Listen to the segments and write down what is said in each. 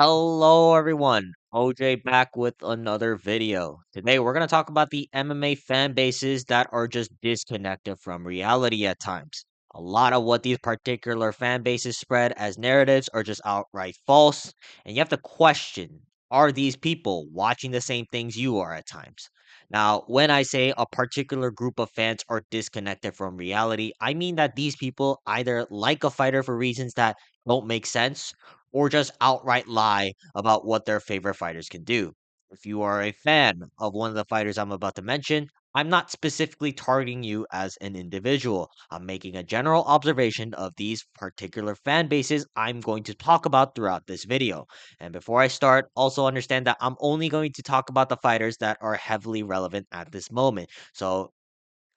Hello everyone, OJ back with another video. Today we're going to talk about the MMA fan bases that are just disconnected from reality at times. A lot of what these particular fan bases spread as narratives are just outright false, and you have to question, are these people watching the same things you are at times? Now, when I say a particular group of fans are disconnected from reality, I mean that these people either like a fighter for reasons that don't make sense or just outright lie about what their favorite fighters can do. If you are a fan of one of the fighters I'm about to mention, I'm not specifically targeting you as an individual. I'm making a general observation of these particular fan bases I'm going to talk about throughout this video. And before I start, also understand that I'm only going to talk about the fighters that are heavily relevant at this moment. So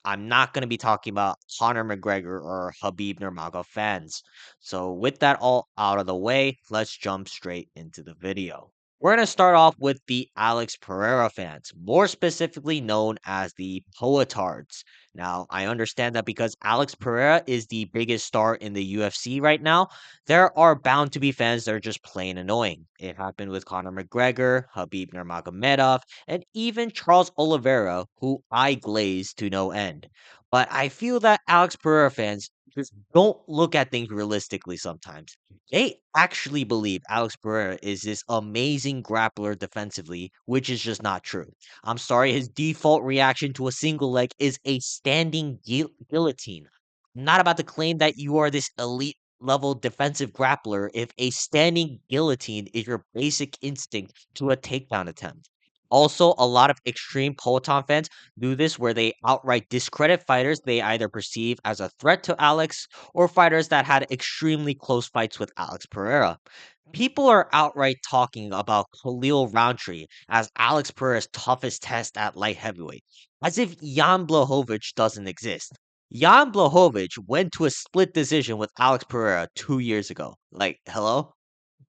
I'm not going to be talking about Conor McGregor or Habib Nurmagomedov fans. So with that all out of the way, let's jump straight into the video. We're going to start off with the Alex Pereira fans, more specifically known as the Poetards. Now, I understand that because Alex Pereira is the biggest star in the UFC right now, there are bound to be fans that are just plain annoying. It happened with Conor McGregor, Habib Nurmagomedov, and even Charles Oliveira, who I glaze to no end. But I feel that Alex Pereira fans just don't look at things realistically sometimes. They actually believe Alex Pereira is this amazing grappler defensively, which is just not true. I'm sorry, his default reaction to a single leg is a standing guillotine. I'm not about to claim that you are this elite level defensive grappler if a standing guillotine is your basic instinct to a takedown attempt. Also, a lot of extreme Peloton fans do this where they outright discredit fighters they either perceive as a threat to Alex or fighters that had extremely close fights with Alex Pereira. People are outright talking about Khalil Roundtree as Alex Pereira's toughest test at light heavyweight, as if Jan Blachowicz doesn't exist. Jan Blachowicz went to a split decision with Alex Pereira 2 years ago. Like, hello?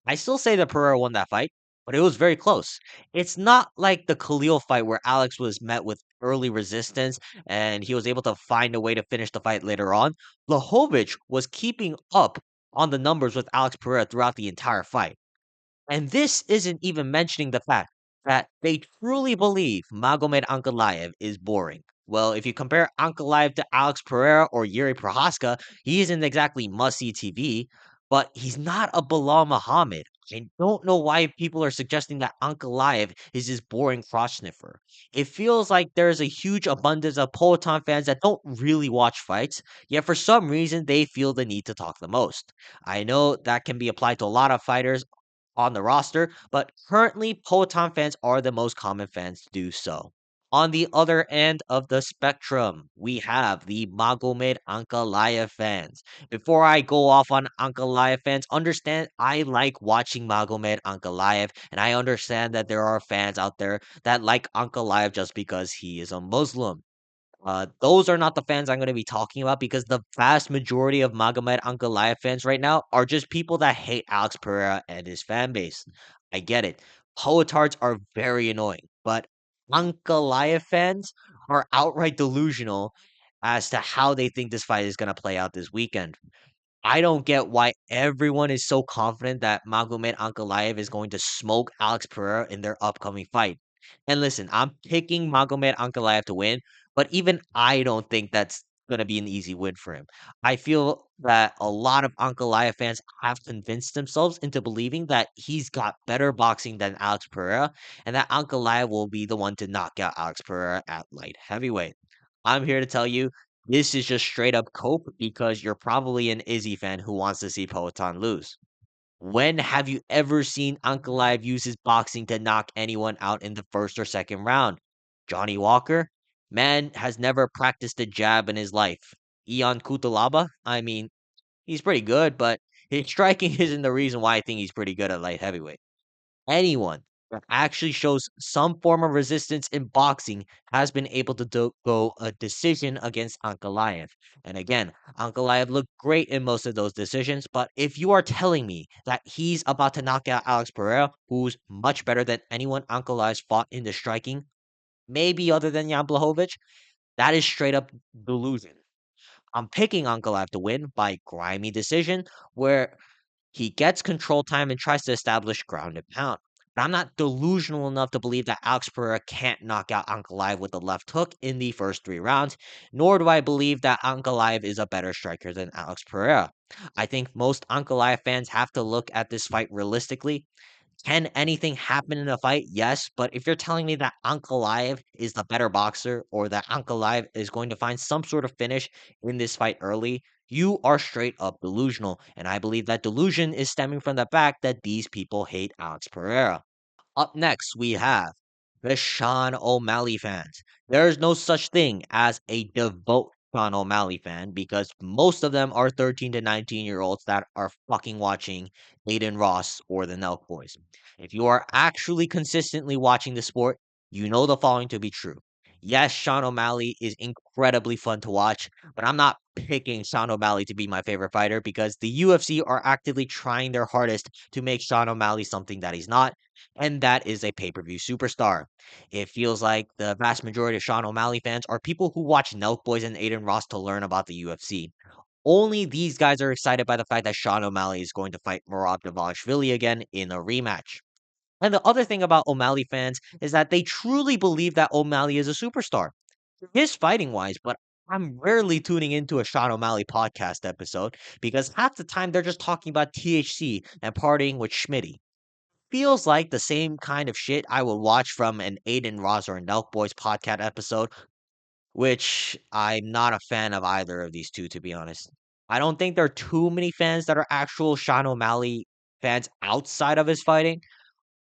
I still say that Pereira won that fight, but it was very close. It's not like the Khalil fight where Alex was met with early resistance and he was able to find a way to finish the fight later on. Blachowicz was keeping up on the numbers with Alex Pereira throughout the entire fight. And this isn't even mentioning the fact that they truly believe Magomed Ankalaev is boring. Well, if you compare Ankalaev to Alex Pereira or Yuri Prohaska, he isn't exactly must-see TV, but he's not a Bilal Muhammad. I don't know why people are suggesting that Ankalaev is this boring cross sniffer. It feels like there's a huge abundance of Peloton fans that don't really watch fights, yet for some reason they feel the need to talk the most. I know that can be applied to a lot of fighters on the roster, but currently Peloton fans are the most common fans to do so. On the other end of the spectrum, we have the Magomed Ankalaev fans. Before I go off on Ankalaev fans, understand I like watching Magomed Ankalaev, and I understand that there are fans out there that like Ankalaev just because he is a Muslim. Those are not the fans I'm going to be talking about because the vast majority of Magomed Ankalaev fans right now are just people that hate Alex Pereira and his fan base. I get it. Poetards are very annoying, but Ankalaev fans are outright delusional as to how they think this fight is going to play out this weekend. I don't get why everyone is so confident that Magomed Ankalaev is going to smoke Alex Pereira in their upcoming fight. And listen, I'm picking Magomed Ankalaev to win, but even I don't think that's going to be an easy win for him. I feel that a lot of Ankalaev fans have convinced themselves into believing that he's got better boxing than Alex Pereira, and that Ankalaev will be the one to knock out Alex Pereira at light heavyweight. I'm here to tell you this is just straight up cope because you're probably an Izzy fan who wants to see Peloton lose. When have you ever seen Ankalaev use his boxing to knock anyone out in the first or second round? Johnny Walker? Man has never practiced a jab in his life. Ion Kutalaba? I mean, he's pretty good, but his striking isn't the reason why I think he's pretty good at light heavyweight. Anyone that actually shows some form of resistance in boxing has been able to go a decision against Ankalaev. And again, Ankalaev looked great in most of those decisions, but if you are telling me that he's about to knock out Alex Pereira, who's much better than anyone Ankalaev's fought in the striking, maybe other than Jan Blachowicz, that is straight up delusion. I'm picking Ankalaev to win by grimy decision, where He gets control time and tries to establish ground and pound. But I'm not delusional enough to believe that Alex Pereira can't knock out Ankalaev with a left hook in the first 3 rounds, nor do I believe that Ankalaev is a better striker than Alex Pereira. I think most Ankalaev fans have to look at this fight realistically. Can anything happen in a fight? Yes, but if you're telling me that Ankalaev is the better boxer or that Ankalaev is going to find some sort of finish in this fight early, you are straight up delusional. And I believe that delusion is stemming from the fact that these people hate Alex Pereira. Up next, we have the Sean O'Malley fans. There is no such thing as a devout Sean O'Malley fan because most of them are 13 to 19-year-olds that are fucking watching Aiden Ross or the Nelk Boys. If you are actually consistently watching the sport, you know the following to be true. Yes, Sean O'Malley is incredibly fun to watch, but I'm not picking Sean O'Malley to be my favorite fighter because the UFC are actively trying their hardest to make Sean O'Malley something that he's not, and that is a pay-per-view superstar. It feels like the vast majority of Sean O'Malley fans are people who watch Nelk Boys and Aiden Ross to learn about the UFC. Only these guys are excited by the fact that Sean O'Malley is going to fight Merab Dvalishvili again in a rematch. And the other thing about O'Malley fans is that they truly believe that O'Malley is a superstar. He is fighting wise, but I'm rarely tuning into a Sean O'Malley podcast episode because half the time they're just talking about THC and partying with Schmitty. Feels like the same kind of shit I would watch from an Aiden Ross or a Nelk Boys podcast episode, which I'm not a fan of either of these two, to be honest. I don't think there are too many fans that are actual Sean O'Malley fans outside of his fighting,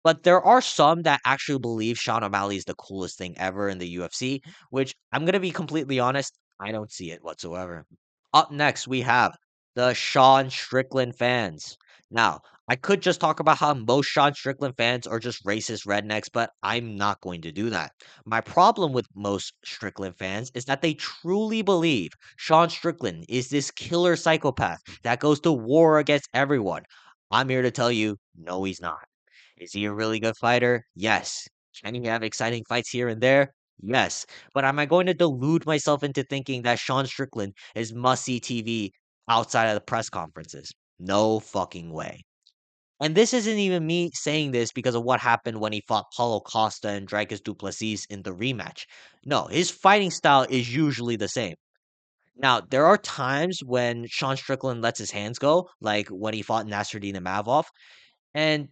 but there are some that actually believe Sean O'Malley is the coolest thing ever in the UFC, which I'm going to be completely honest, I don't see it whatsoever. Up next, we have the Sean Strickland fans. Now, I could just talk about how most Sean Strickland fans are just racist rednecks, but I'm not going to do that. My problem with most Strickland fans is that they truly believe Sean Strickland is this killer psychopath that goes to war against everyone. I'm here to tell you, no, he's not. Is he a really good fighter? Yes. Can he have exciting fights here and there? Yes. But am I going to delude myself into thinking that Sean Strickland is must see TV outside of the press conferences? No fucking way. And this isn't even me saying this because of what happened when he fought Paulo Costa and Dricus Duplessis in the rematch. No, his fighting style is usually the same. Now, there are times when Sean Strickland lets his hands go, like when he fought Nasruddin Imavov, and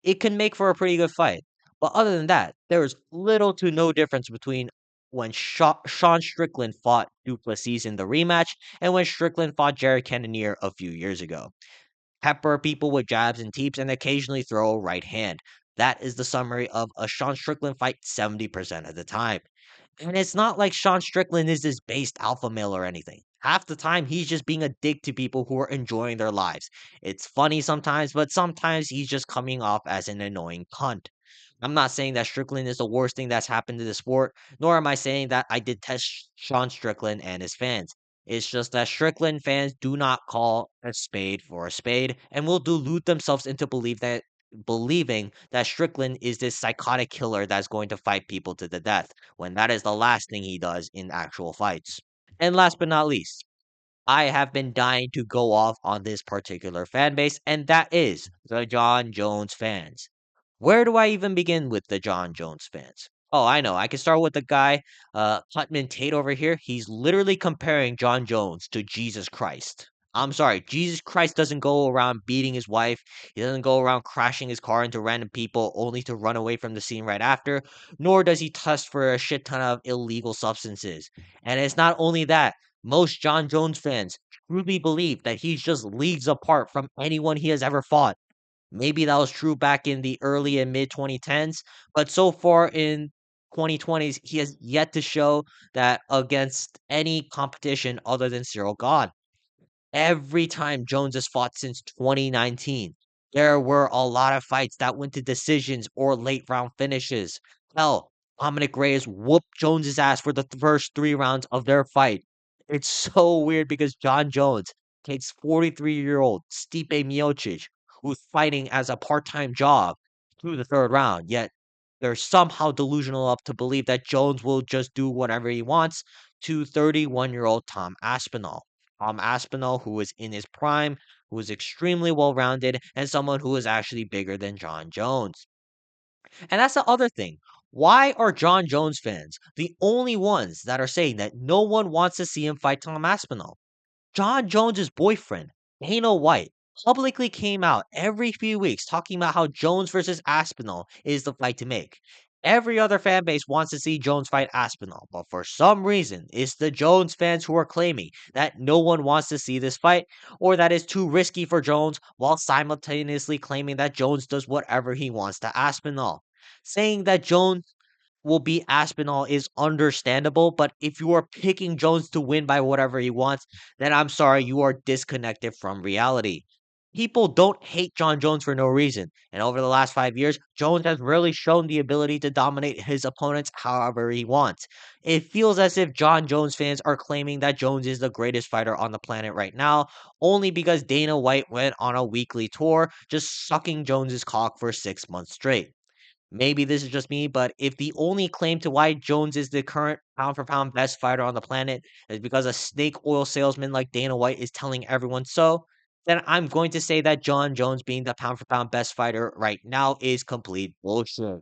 it can make for a pretty good fight. But other than that, there is little to no difference between when Sean Strickland fought Duplessis in the rematch and when Strickland fought Jared Cannonier a few years ago. Pepper people with jabs and teeps and occasionally throw a right hand. That is the summary of a Sean Strickland fight 70% of the time. And it's not like Sean Strickland is this based alpha male or anything. Half the time, he's just being a dick to people who are enjoying their lives. It's funny sometimes, but sometimes he's just coming off as an annoying cunt. I'm not saying that Strickland is the worst thing that's happened to the sport, nor am I saying that I detest Sean Strickland and his fans. It's just that Strickland fans do not call a spade for a spade and will delude themselves into believing that Strickland is this psychotic killer that's going to fight people to the death, when that is the last thing he does in actual fights. And last but not least, I have been dying to go off on this particular fan base, and that is the Jon Jones fans. Where do I even begin with the Jon Jones fans? Oh, I know. I can start with the guy, Putman Tate over here. He's literally comparing Jon Jones to Jesus Christ. I'm sorry, Jesus Christ doesn't go around beating his wife. He doesn't go around crashing his car into random people only to run away from the scene right after, nor does he test for a shit ton of illegal substances. And it's not only that, most Jon Jones fans truly believe that he's just leagues apart from anyone he has ever fought. Maybe that was true back in the early and mid 2010s, but so far in 2020s, he has yet to show that against any competition other than Cyril Gahn. Every time Jones has fought since 2019, there were a lot of fights that went to decisions or late round finishes. Hell, Dominic Reyes whooped Jones's ass for the first 3 rounds of their fight. It's so weird because Jon Jones takes 43-year-old Stipe Miocic, who's fighting as a part-time job, through the third round. Yet they're somehow delusional up to believe that Jones will just do whatever he wants to 31-year-old Tom Aspinall. Aspinall, who is in his prime, who is extremely well rounded and someone who is actually bigger than Jon Jones. And that's the other thing. Why are Jon Jones fans the only ones that are saying that no one wants to see him fight Tom Aspinall? Jon Jones's boyfriend, Dana White, publicly came out every few weeks talking about how Jones versus Aspinall is the fight to make. Every other fan base wants to see Jones fight Aspinall, but for some reason, it's the Jones fans who are claiming that no one wants to see this fight or that it's too risky for Jones while simultaneously claiming that Jones does whatever he wants to Aspinall. Saying that Jones will beat Aspinall is understandable, but if you are picking Jones to win by whatever he wants, then I'm sorry, you are disconnected from reality. People don't hate Jon Jones for no reason, and over the last 5 years, Jones has really shown the ability to dominate his opponents however he wants. It feels as if Jon Jones fans are claiming that Jones is the greatest fighter on the planet right now, only because Dana White went on a weekly tour, just sucking Jones's cock for 6 months straight. Maybe this is just me, but if the only claim to why Jones is the current pound for pound best fighter on the planet is because a snake oil salesman like Dana White is telling everyone so, then I'm going to say that Jon Jones being the pound for pound best fighter right now is complete bullshit.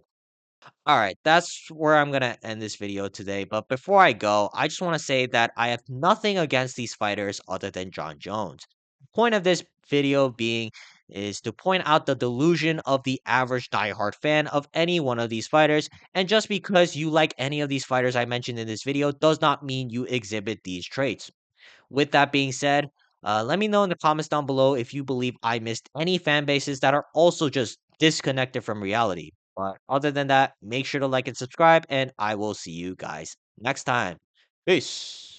All right, that's where I'm gonna end this video today. But before I go, I just want to say that I have nothing against these fighters other than Jon Jones. The point of this video being is to point out the delusion of the average diehard fan of any one of these fighters. And just because you like any of these fighters I mentioned in this video does not mean you exhibit these traits. With that being said, let me know in the comments down below if you believe I missed any fan bases that are also just disconnected from reality. But other than that, make sure to like and subscribe, and I will see you guys next time. Peace.